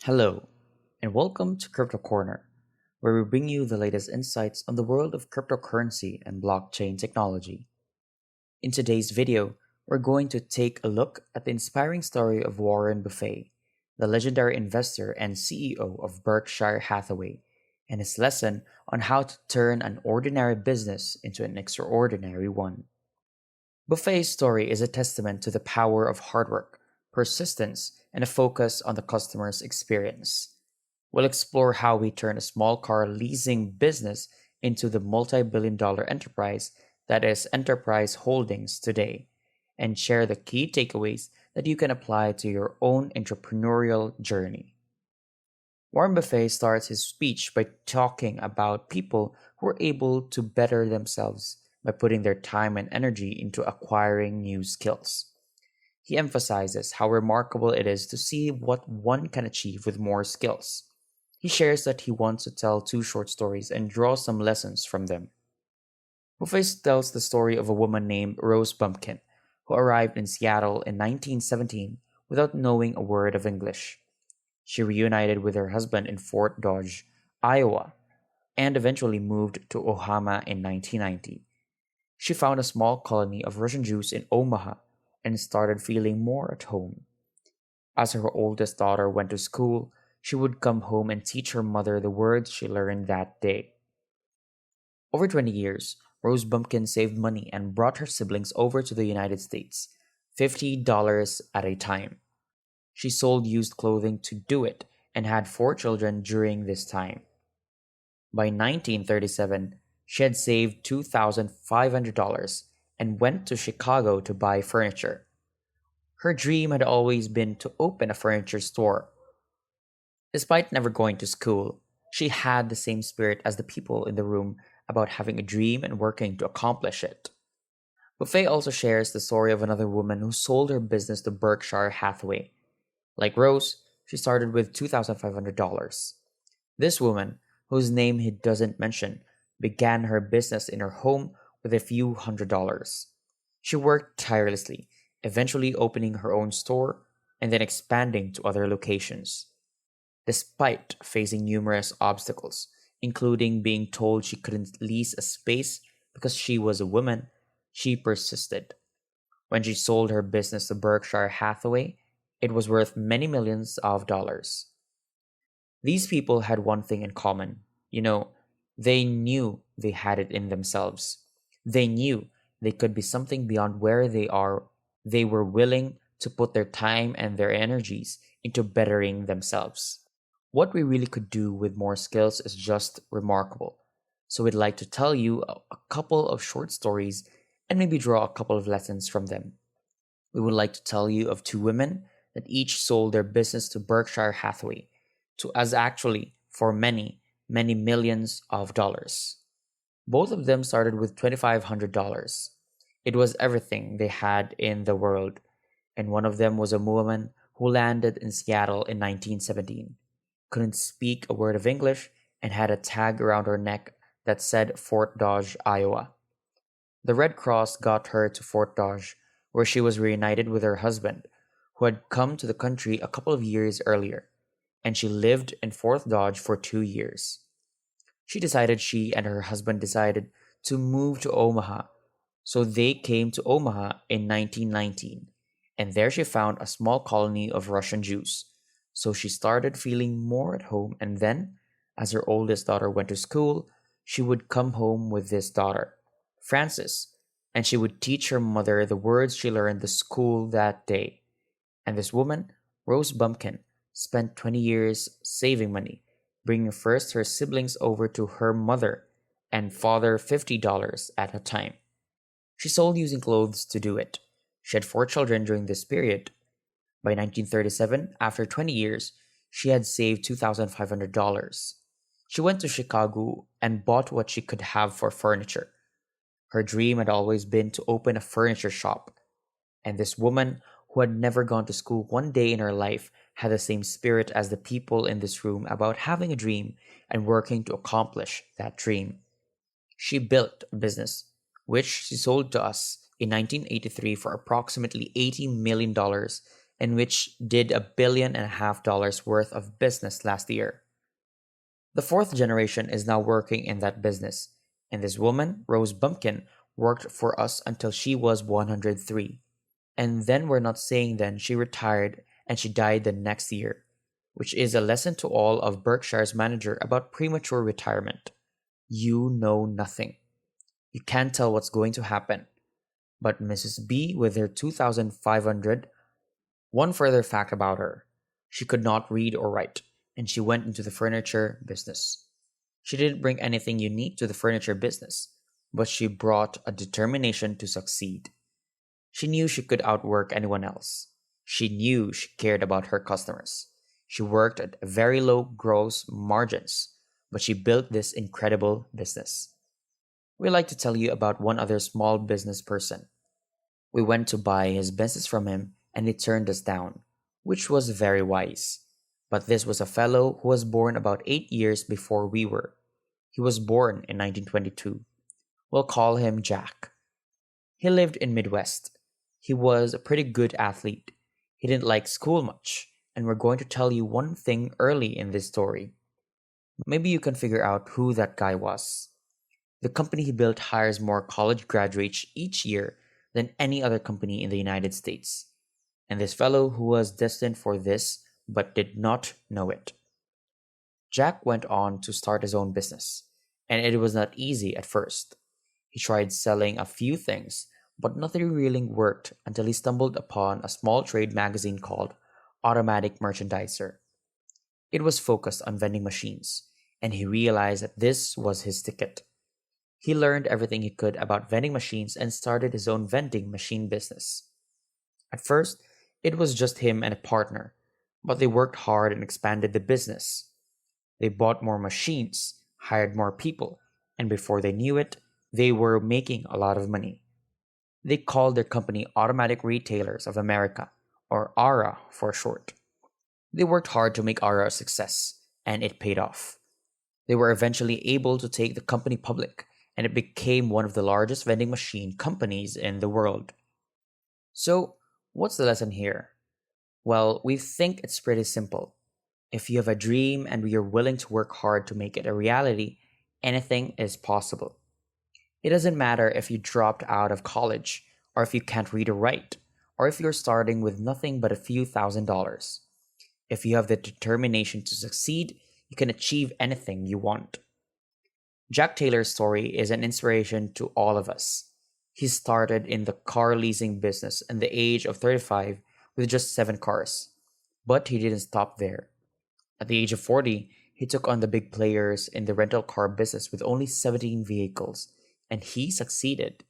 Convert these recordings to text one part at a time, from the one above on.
Hello, and welcome to Crypto Corner, where we bring you the latest insights on the world of cryptocurrency and blockchain technology. In today's video, we're going to take a look at the inspiring story of Warren Buffett, the legendary investor and CEO of Berkshire Hathaway, and his lesson on how to turn an ordinary business into an extraordinary one. Buffet's story is a testament to the power of hard work, persistence, and a focus on the customer's experience. We'll explore how we turn a small car leasing business into the multi-billion-dollar enterprise that is Enterprise Holdings today, and share the key takeaways that you can apply to your own entrepreneurial journey. Warren Buffett starts his speech by talking about people who are able to better themselves by putting their time and energy into acquiring new skills. He emphasizes how remarkable it is to see what one can achieve with more skills. He shares that he wants to tell two short stories and draw some lessons from them. Buffett tells the story of a woman named Rose Bumpkin who arrived in Seattle in 1917 without knowing a word of English. She reunited with her husband in Fort Dodge, Iowa, and eventually moved to Omaha in 1990. She found a small colony of Russian Jews in Omaha and started feeling more at home. As her oldest daughter went to school, she would come home and teach her mother the words she learned that day. Over 20 years, Rose Bumpkin saved money and brought her siblings over to the United States, $50 at a time. She sold used clothing to do it and had four children during this time. By 1937, she had saved $2,500 and went to Chicago to buy furniture. Her dream had always been to open a furniture store. Despite never going to school, she had the same spirit as the people in the room about having a dream and working to accomplish it. Buffet also shares the story of another woman who sold her business to Berkshire Hathaway. Like Rose, she started with $2,500. This woman, whose name he doesn't mention, began her business in her home with a few $100s. She worked tirelessly, eventually opening her own store and then expanding to other locations. Despite facing numerous obstacles, including being told she couldn't lease a space because she was a woman, she persisted. When she sold her business to Berkshire Hathaway, it was worth many millions of dollars. These people had one thing in common. They knew they had it in themselves. They knew they could be something beyond where they are. They were willing to put their time and their energies into bettering themselves. What we really could do with more skills is just remarkable. So we'd like to tell you a couple of short stories and maybe draw a couple of lessons from them. We would like to tell you of two women that each sold their business to Berkshire Hathaway, to us actually for many, many millions of dollars. Both of them started with $2,500. It was everything they had in the world, and one of them was a woman who landed in Seattle in 1917, couldn't speak a word of English, and had a tag around her neck that said Fort Dodge, Iowa. The Red Cross got her to Fort Dodge, where she was reunited with her husband, who had come to the country a couple of years earlier, and she lived in Fort Dodge for 2 years. She and her husband decided to move to Omaha, so they came to Omaha in 1919, and there she found a small colony of Russian Jews. So she started feeling more at home, and then, as her oldest daughter went to school, she would come home with this daughter, Frances, and she would teach her mother the words she learned at school that day. And this woman, Rose Bumpkin, spent 20 years saving money, bringing first her siblings over to her mother and father $50 at a time. She sold using clothes to do it. She had four children during this period. By 1937, after 20 years, she had saved $2,500. She went to Chicago and bought what she could have for furniture. Her dream had always been to open a furniture shop. And this woman, who had never gone to school one day in her life, had the same spirit as the people in this room about having a dream and working to accomplish that dream. She built a business, which she sold to us in 1983 for approximately $80 million and which did $1.5 billion worth of business last year. The fourth generation is now working in that business, and this woman, Rose Bumpkin, worked for us until she was 103. And then we're not saying then she retired and she died the next year, which is a lesson to all of Berkshire's manager about premature retirement. You know nothing. You can't tell what's going to happen. But Mrs. B, with her 2,500, one further fact about her: she could not read or write, and she went into the furniture business. She didn't bring anything unique to the furniture business, but she brought a determination to succeed. She knew she could outwork anyone else. She knew she cared about her customers. She worked at very low gross margins, but she built this incredible business. We like to tell you about one other small business person. We went to buy his business from him and he turned us down, which was very wise. But this was a fellow who was born about 8 years before we were. He was born in 1922. We'll call him Jack. He lived in Midwest. He was a pretty good athlete. He didn't like school much, and we're going to tell you one thing early in this story. Maybe you can figure out who that guy was. The company he built hires more college graduates each year than any other company in the United States. And this fellow who was destined for this but did not know it. Jack went on to start his own business, and it was not easy at first. He tried selling a few things, but nothing really worked until he stumbled upon a small trade magazine called Automatic Merchandiser. It was focused on vending machines, and he realized that this was his ticket. He learned everything he could about vending machines and started his own vending machine business. At first, it was just him and a partner, but they worked hard and expanded the business. They bought more machines, hired more people, and before they knew it, they were making a lot of money. They called their company Automatic Retailers of America, or ARA for short. They worked hard to make ARA a success, and it paid off. They were eventually able to take the company public, and it became one of the largest vending machine companies in the world. So, what's the lesson here? Well, we think it's pretty simple. If you have a dream and you're willing to work hard to make it a reality, anything is possible. It doesn't matter if you dropped out of college, or if you can't read or write, or if you're starting with nothing but a few $1,000s. If you have the determination to succeed, you can achieve anything you want. Jack Taylor's story is an inspiration to all of us. He started in the car leasing business at the age of 35 with just 7 cars. But he didn't stop there. At the age of 40, he took on the big players in the rental car business with only 17 vehicles, and he succeeded.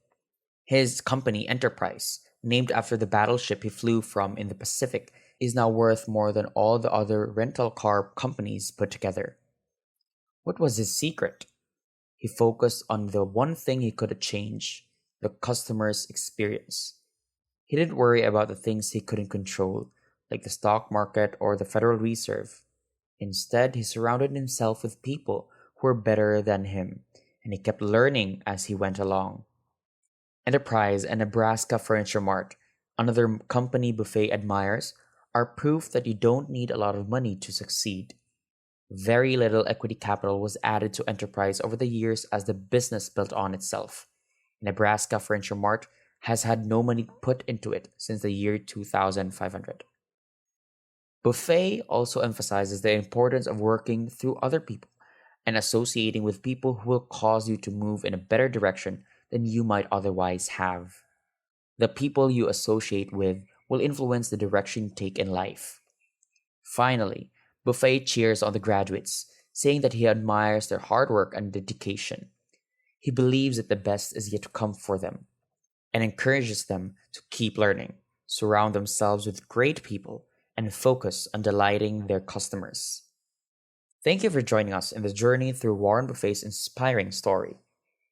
His company, Enterprise, named after the battleship he flew from in the Pacific, is now worth more than all the other rental car companies put together. What was his secret? He focused on the one thing he could change: the customer's experience. He didn't worry about the things he couldn't control, like the stock market or the Federal Reserve. Instead, he surrounded himself with people who were better than him, and he kept learning as he went along. Enterprise and Nebraska Furniture Mart, another company Buffett admires, are proof that you don't need a lot of money to succeed. Very little equity capital was added to Enterprise over the years as the business built on itself. Nebraska Furniture Mart has had no money put into it since the year 2500. Buffett also emphasizes the importance of working through other people and associating with people who will cause you to move in a better direction than you might otherwise have. The people you associate with will influence the direction you take in life. Finally, Buffett cheers on the graduates, saying that he admires their hard work and dedication. He believes that the best is yet to come for them, and encourages them to keep learning, surround themselves with great people, and focus on delighting their customers. Thank you for joining us in the journey through Warren Buffett's inspiring story.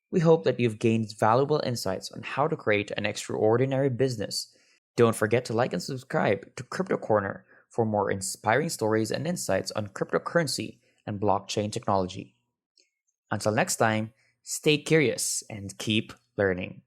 We hope that you've gained valuable insights on how to create an extraordinary business. Don't forget to like and subscribe to Crypto Corner for more inspiring stories and insights on cryptocurrency and blockchain technology. Until next time, stay curious and keep learning.